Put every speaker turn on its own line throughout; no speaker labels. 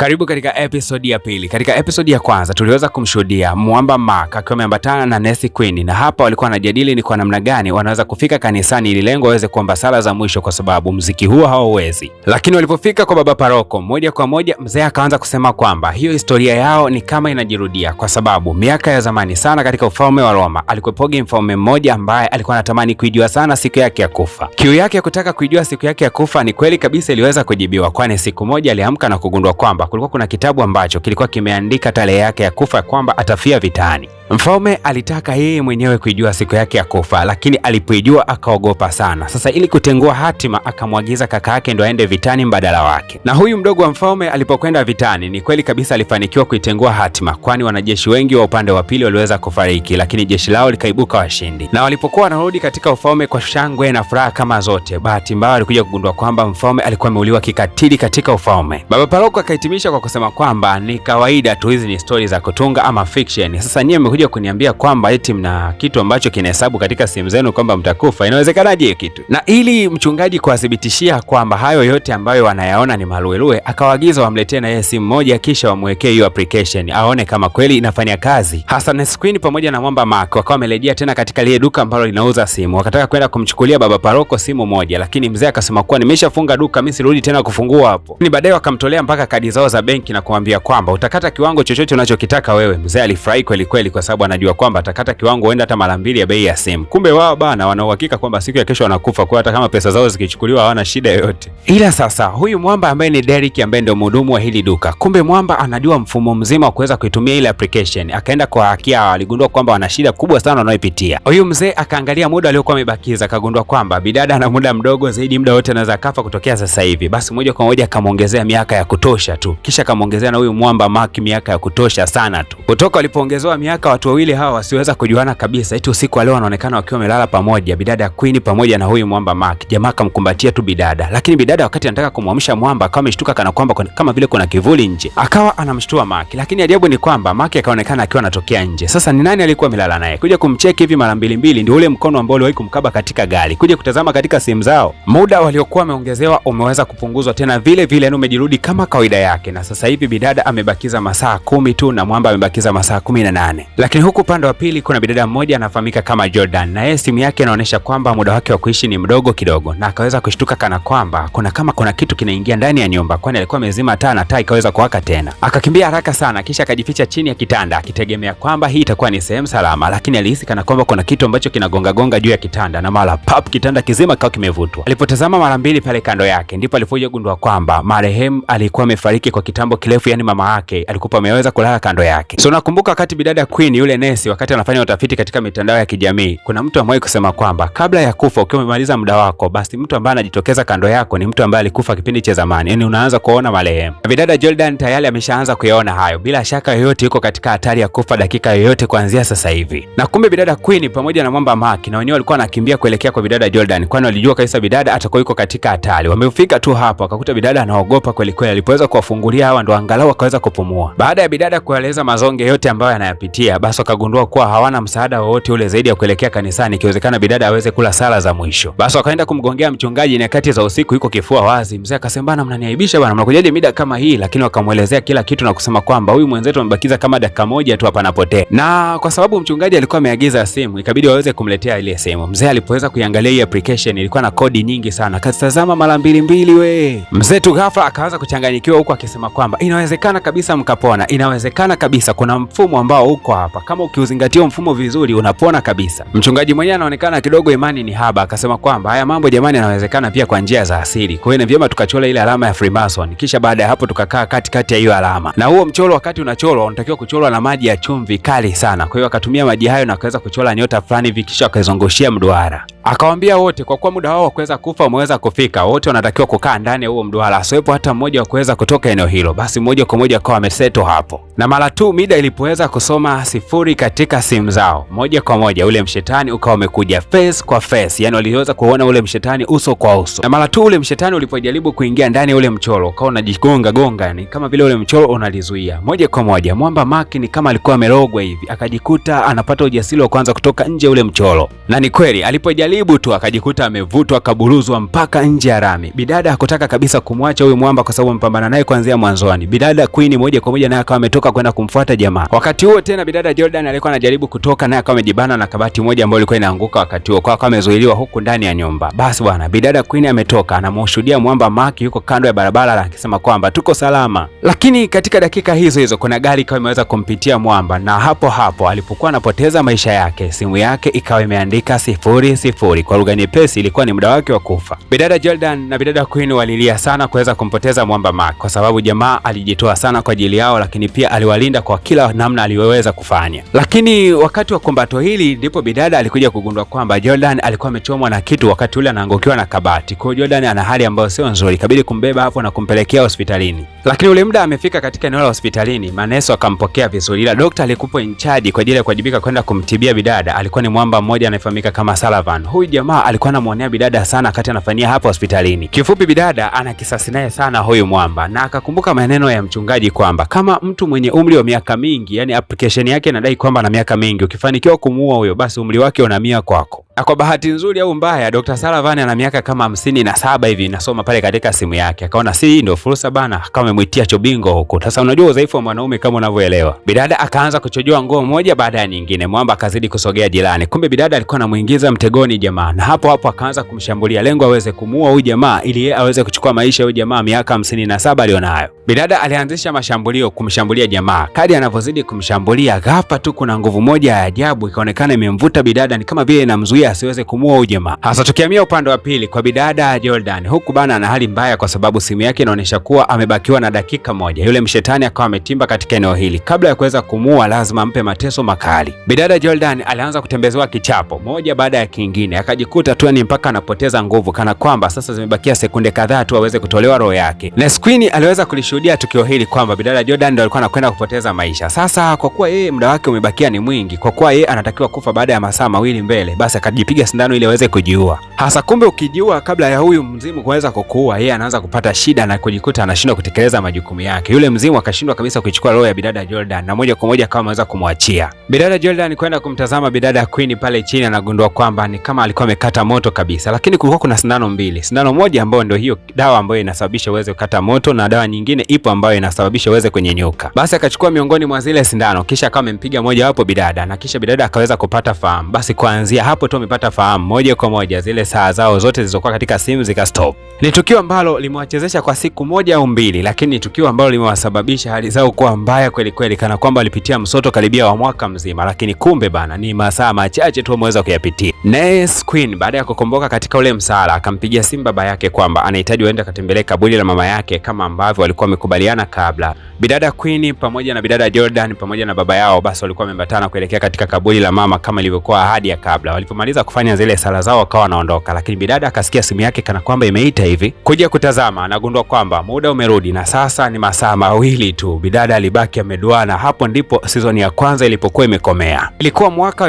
Karibu katika episodi ya pili. Katika episodi ya kwanza tuliweza kumshuhudia Mwamba Mark akiwa ameambatana na Nancy Queen, na hapa walikuwa wanajadili ni kwa namna gani wanaweza kufika kanisani ili lengo waweze kuomba sala za mwisho, kwa sababu muziki huo hawawezi. Lakini walipofika kwa baba paroko, moja kwa moja mzee akaanza kusema kwamba hiyo historia yao ni kama inajirudia, kwa sababu miaka ya zamani sana katika ufalme wa Roma alikuwepoge mfalme mmoja ambaye alikuwa anatamani kuijua sana siku yake ya kufa. Kiu yake ya kutaka kuijua siku yake ya kufa ni kweli kabisa iliweza kujibiwa, kwani siku moja aliamka na kugundua kwamba kulikuwa kuna kitabu ambacho kilikuwa kimeandika tarehe yake ya kufa, kwamba atafia vitani. Mfalme alitaka yeye mwenyewe kuijua siku yake ya kufa, lakini alipoijua akaogopa sana. Sasa ili kutengua hatima akamwagiza kaka yake ndo aende vitani mbadala wake. Na huyu mdogo wa mfalme alipokwenda vitani, ni kweli kabisa alifanikiwa kuitengua hatima, kwani wanajeshi wengi wa upande wa pili waliweza kufariki, lakini jeshi lao likaibuka washindi. Na walipokuwa wanarudi katika ufalme kwa shangwe na furaha kama zote, bahati mbaya walikuja kugundua kwamba mfalme alikuwa ameuliwa kikatili katika ufalme. Baba paroko akahitimisha kwa kusema kwamba ni kawaida tu, hizi ni stori za kutunga ama fiction. Sasa nyie mmekuja kuniambia kwamba eti mna kitu ambacho kinahesabu katika simu zenu kwamba mtakufa, inawezekanaje hiyo kitu? Na ili mchungaji kuwathibitishia kwamba hayo yote ambayo wanayaona ni maluelue, akawaagiza wamletee na yeye simu moja, kisha wamwekee hiyo application aone kama kweli inafanya kazi. Nancy Queen pamoja na Mwamba Mark wakawa wamerejea tena katika lile duka ambalo linauza simu, wakataka kwenda kumchukulia baba paroko simu moja, lakini mzee akasema kuwa nimeshafunga duka, mimi sirudi tena kufungua hapo. Ni baadaye wakamtolea mpaka kadi zao za benki na kumwambia kwamba utakata kiwango chochote unachokitaka wewe. Mzee alifurahi kweli kweli, kwa sababu anajua kwamba atakata kiwango huenda hata mara mbili ya bei ya simu. Kumbe wao bana wana uhakika kwamba siku ya kesho wanakufa, kwa hata kama pesa zao zikichukuliwa hawana shida yoyote. Ila sasa huyu Mwamba ambaye ni Derek ambaye ndio mhudumu wa hili duka, kumbe Mwamba anajua mfumo mzima wa kuweza kuitumia ile application. Akaenda kwa hakia, aligundua kwamba wana shida kubwa sana wanayopitia. Huyu mzee akaangalia muda aliokuwa amebakiza, akagundua kwamba bidada ana muda mdogo zaidi, muda wote anaweza kafa kutokea sasa hivi. Basi moja kwa moja akamuongezea miaka ya kutosha tu, kisha akamuongezea na huyu Mwamba Mark miaka ya kutosha sana tu. Kutoka walipoongezewa miaka, watu wawili hawa wasiweza kujuana kabisa, eti usiku wa leo wanaonekana wakiwa wamelala pamoja, bidada Queen pamoja na huyu Mwamba Mark. Jamaa akamkumbatia tu bidada, lakini bidada wakati anataka kumwamsha Mwamba akawa ameshtuka kana kwamba kama vile kuna kivuli nje, akawa anamshtua Mark. Lakini ajabu ni kwamba Mark akaonekana akiwa anatokea nje. Sasa ni nani alikuwa amelala naye? Kuja kumcheki hivi mara mbili ndio ule mkono ambao uliwahi kumkaba katika gari. Kuja kutazama katika simu zao, muda waliokuwa wameongezewa umeweza kupunguzwa tena vile vile, na umejirudi kama kawaida yake, na sasa hivi bidada amebakiza masaa 10 tu na Mwamba amebakiza masaa 18. Lakini huku upande wa pili kuna bidada mmoja anafahamika kama Jordan, na yeye simu yake inaonyesha kwamba muda wake wa kuishi ni mdogo kidogo, na akaweza kushtuka kana kwamba kuna kitu kinaingia ndani ya nyumba, kwani alikuwa amezima taa na taa ikaweza kuwaka tena. Akakimbia haraka sana, kisha akajificha chini ya kitanda akitegemea kwamba hii itakuwa ni sehemu salama, lakini alihisi kana kwamba kuna kitu ambacho kinagonga juu ya kitanda, na mara pap, kitanda kizima kikawa kimevutwa. Alipotazama mara mbili pale kando yake, ndipo alipoja gundua kwamba marehemu alikuwa amefariki kwa kitambo kirefu, yani mama yake alikuwa ameweza kulala kando yake. So nakumbuka wakati bidada Queen yule Nancy wakati anafanya utafiti katika mitandao ya kijamii, kuna mtu ambaye kusema kwamba kabla ya kufa ukiwa umemaliza muda wako, basi mtu ambaye anajitokeza kando yako ni mtu ambaye alikufa kipindi cha zamani, yani unaanza kuona marehemu. Bidada Jordan tayari ameshaanza kuyaona hayo, bila shaka yoyote yuko katika hatari ya kufa dakika yoyote kuanzia sasa hivi. Na kumbe bidada Queen pamoja na Mwamba Mark na wenyewe walikuwa wanakimbia kuelekea kwa bidada Jordan, kwani walijua kabisa bidada atakuwa yuko katika hatari. Wamefika tu hapo akakuta bidada anaogopa kweli kweli. Alipoweza kuwafungulia hawa ndo angalau akaweza kupumua. Baada ya bidada kueleza mazonge yote ambayo anayapitia, basi wakagundua kuwa hawana msaada wowote ule zaidi ya kuelekea kanisani, ikiwezekana bidada aweze kula sala za mwisho. Basi wakaenda kumgongea mchungaji nyakati za usiku, yuko kifua wazi. Mzee akasema bana, mnaniaibisha bana, mnakujaje mida kama hii? Lakini wakamuelezea kila kitu na kusema kwamba huyu mwenzetu amebakiza kama dakika moja tu hapa anapotea. Na kwa sababu mchungaji alikuwa ameagiza simu, ikabidi waweze kumletea ile simu. Mzee alipoweza kuiangalia hii application ilikuwa na kodi nyingi sana, akatazama mara mbili we. Mzee tu ghafla akaanza kuchanganyikiwa, huko akisema kwamba inawezekana kabisa mkapona, inawezekana kabisa, kuna mfumo ambao uko hapa, kama ukiuzingatia mfumo vizuri unapona kabisa. Mchungaji mwenyewe anaonekana kidogo imani ni haba, akasema kwamba haya mambo jamani yanawezekana pia kwa njia za asili, kwa hiyo ni vyema tukachora ile alama ya Freemason, kisha baada ya hapo tukakaa katikati ya hiyo alama. Na huo mchoro wakati unachorwa unatakiwa kuchorwa na maji ya chumvi kali sana, kwa hiyo akatumia maji hayo na akaweza kuchora nyota fulani hivi, kisha akaizungushia mduara. Akawaambia wote kwa kuwa muda wao wa kuweza kufa umeweza kufika, wote wanatakiwa kukaa ndani ya huo mduara, asiwepo hata mmoja wa kuweza kutoka eneo hilo. Basi moja kwa moja akawa ameseto hapo, na mara tu mida ilipoweza kusoma sifuri katika simu zao. Moja kwa moja ule mshetani ukawa umekuja face kwa face, yani waliweza kuona ule mshetani uso kwa uso, na mara tu ule mshetani ulipojaribu kuingia ndani ule mchoro ukawa unajigonga gonga, yani kama vile ule mchoro unalizuia. Moja kwa moja Mwamba Mark ni kama alikuwa amerogwa hivi, akajikuta anapata ujasiri wa kwanza kutoka nje ule mchoro, na ni kweli alipojaribu tu akajikuta amevutwa akaburuzwa mpaka nje ya rami. Bidada hakutaka kabisa kumwacha huyu mwamba kwa sababu mpambana naye kuanzia mwanzoni. Bidada Queen moja kwa moja naye akawa ametoka kwenda kumfuata jamaa. Wakati huo tena bidada Jordan alikuwa anajaribu kutoka, naye akawa amejibana na kabati moja ambayo ilikuwa inaanguka wakati huo, kwa akawa amezuiliwa huku ndani ya nyumba. Basi bwana, bidada Queen ametoka, anamshuhudia Mwamba Mark yuko kando ya barabara akisema kwamba tuko salama. Lakini katika dakika hizo hizo kuna gari ikawa imeweza kumpitia Mwamba, na hapo hapo alipokuwa anapoteza maisha yake, simu yake ikawa imeandika 00. Kwa lugha nyepesi ilikuwa ni muda wake wa kufa. Bidada Jordan na bidada Queen walilia sana kuweza kumpoteza Mwamba Mark kwa sababu jamaa alijitoa sana kwa ajili yao, lakini pia aliwalinda kwa kila namna aliyoweza kufanya. Lakini wakati wa kombato hili ndipo bidada alikuja kugundua kwamba Jordan alikuwa amechomwa na kitu wakati ule anaangukiwa na kabati. Kwa Jordan ana hali ambayo sio nzuri, kabidi kumbeba hapo na kumpelekea hospitalini. Lakini ule muda amefika katika eneo la hospitalini, manesi akampokea vizuri, ila daktari alikuwa in charge kwa ajili ya kuwajibika kwenda kumtibia bidada alikuwa ni mwamba mmoja anayefahamika kama Sullivan. Huyu jamaa alikuwa anamuonea bidada sana wakati anafanyia hapa hospitalini. Kifupi bidada ana kisasi naye sana huyu mwamba, na akakumbuka maneno ya mchungaji kwamba kama mtu mwenye umri wa miaka mingi, yani application yake inadai kwamba ana miaka mingi, ukifanikiwa kumuua huyo basi umri wake unahamia kwako. Na kwa bahati nzuri au mbaya, Dr. Sullivan ana miaka kama 57 hivi, nasoma pale katika simu yake. Akaona si ndio fursa bana, kama amemwitia chobingo huko. Sasa unajua udhaifu wa mwanaume kama unavyoelewa. Bidada akaanza kuchojoa nguo moja baada ya nyingine. Mwamba akazidi kusogea jirani. Kumbe bidada alikuwa anamuingiza mtegoni jamaa. Na hapo hapo akaanza kumshambulia, lengo aweze kumuua huyu jamaa ili yeye aweze kuchukua maisha ya huyu jamaa miaka 57 alionayo. Bidada alianzisha mashambulio kumshambulia jamaa. Kadri anavyozidi kumshambulia, ghafla tu kuna nguvu moja ya ajabu ikaonekana imemvuta bidada, ni kama vile inamzuia asiweze kumuua huyu jamaa. Hasa tukihamia upande wa pili kwa bidada Jordan, huku bana ana hali mbaya kwa sababu simu yake inaonyesha kuwa amebakiwa na dakika moja. Yule mshetani akawa ametimba katika eneo hili. Kabla ya kuweza kumuua lazima ampe mateso makali. Bidada Jordan alianza kutembezewa kichapo moja baada ya kingine, akajikuta tu ni mpaka anapoteza nguvu, kana kwamba sasa zimebakia sekunde kadhaa tu aweze kutolewa roho yake. Na Queen aliweza kulishuhudia tukio hili kwamba bidada Jordan ndio alikuwa anakwenda kupoteza maisha. Sasa kwa kuwa yeye muda wake umebakia ni mwingi, kwa kuwa yeye anatakiwa kufa baada ya masaa mawili mbele, basi akajipiga sindano ili aweze kujiua. Hasa kumbe ukijiua kabla ya huyu mzimu kuweza kukuua, yeye anaanza kupata shida na kujikuta anashindwa kutekeleza majukumu yake. Yule mzimu akashindwa kabisa kuichukua roho ya bidada Jordan na moja kwa moja kama ameweza kumwachia. Bidada Jordan kwenda kumtazama bidada Queen pale chini, anagundua kwamba ni kama alikuwa amekata moto kabisa, lakini kulikuwa kuna sindano mbili. Sindano moja ambayo ndio hiyo dawa ambayo inasababisha uweze kukata moto, na dawa nyingine ipo ambayo inasababisha uweze kunyenyuka. Basi akachukua miongoni mwa zile sindano, kisha akawa amempiga moja hapo bidada, na kisha bidada akaweza kupata fahamu. Basi kuanzia hapo tu amepata fahamu, moja kwa moja zile saa zao zote zilizokuwa katika simu zikastop. Ni tukio ambalo limewachezesha kwa siku moja au mbili, lakini tukio ambalo limewasababisha hali zao kuwa mbaya kweli kweli, kana kwamba walipitia msoto karibia wa mwaka mzima, lakini kumbe bana ni masaa machache tu wameweza kuyapitia. Ness Queen baada ya kukomboka katika ule msala akampigia simu baba yake kwamba anahitaji waende katembelee kaburi la mama yake kama ambavyo walikuwa wamekubaliana kabla. Bidada Queen pamoja na bidada Jordan pamoja na baba yao basi walikuwa wameambatana kuelekea katika kaburi la mama kama ilivyokuwa ahadi ya kabla. Walipomaliza kufanya zile sala zao wakawa wanaondoka, lakini bidada akasikia simu yake kana kwamba imeita hivi. Kuja kutazama anagundua kwamba muda umerudi na sasa ni masaa mawili tu. Bidada alibaki ameduana. Hapo ndipo season ya kwanza ilipokuwa imekomea. Ilikuwa mwaka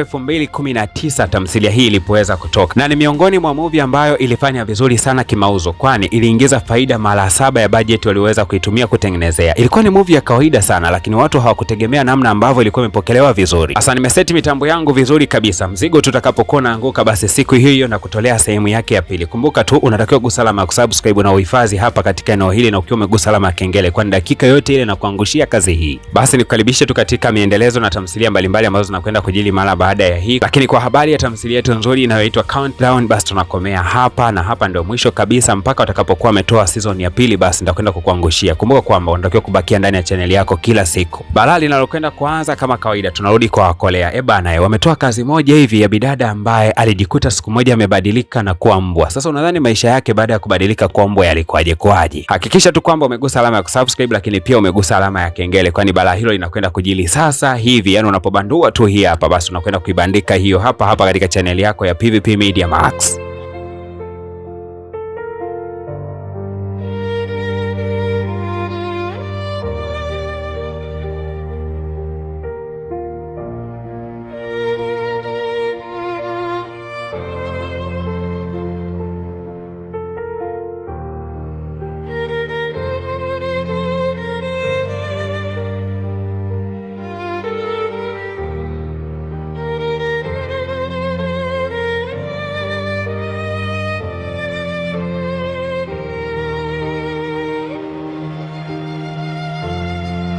2019 tamthilia hii ilipoweza kutoka, na ni miongoni mwa movie ambayo ilifanya vizuri sana kimauzo, kwani iliingiza faida mara 7 ya budget waliweza kuitumia kutengenezea. Ilikuwa ni movie ya kawaida sana, lakini watu hawakutegemea namna ambavyo ilikuwa imepokelewa vizuri. Sasa nimeseti mitambo yangu vizuri kabisa, mzigo tutakapokuwa naanguka basi siku hiyo na kutolea sehemu yake ya pili. Kumbuka tu unatakiwa gusa alama ya kusubscribe na uhifadhi hapa katika eneo hili, na ukiwa umegusa alama ya kengele, kwani dakika yote ile na kuangushia kazi hii. Basi nikukaribishe tu katika miendelezo na tamthilia mbalimbali ambazo zinakwenda kujili mara baada ya hii. Lakini kwa habari ya tamthilia yetu nzuri inayoitwa Countdown, basi tunakomea hapa, na hapa ndio mwisho kabisa mpaka watakapokuwa wametoa season ya pili, basi nitakwenda kukuangushia. Kumbuka kwamba unatakiwa kubakia ndani ya channel yako kila siku. Balaa linalokwenda kuanza kama kawaida, tunarudi kwa Wakolea. Bana, wametoa kazi moja hivi ya bidada ambaye alijikuta siku moja amebadilika na kuwa mbwa. Sasa unadhani maisha yake baada ya kubadilika kuwa mbwa yalikuwaje kwaje? Hakikisha tu kwamba umegusa alama ya kusubscribe, lakini pia umegusa alama ya kengele, kwani balaa hilo linakwenda kujili sasa hivi. Yani unapobandua tu hii hapa, basi unakwenda kuibandika hiyo hapa hapa katika channel yako ya PVP Media Max.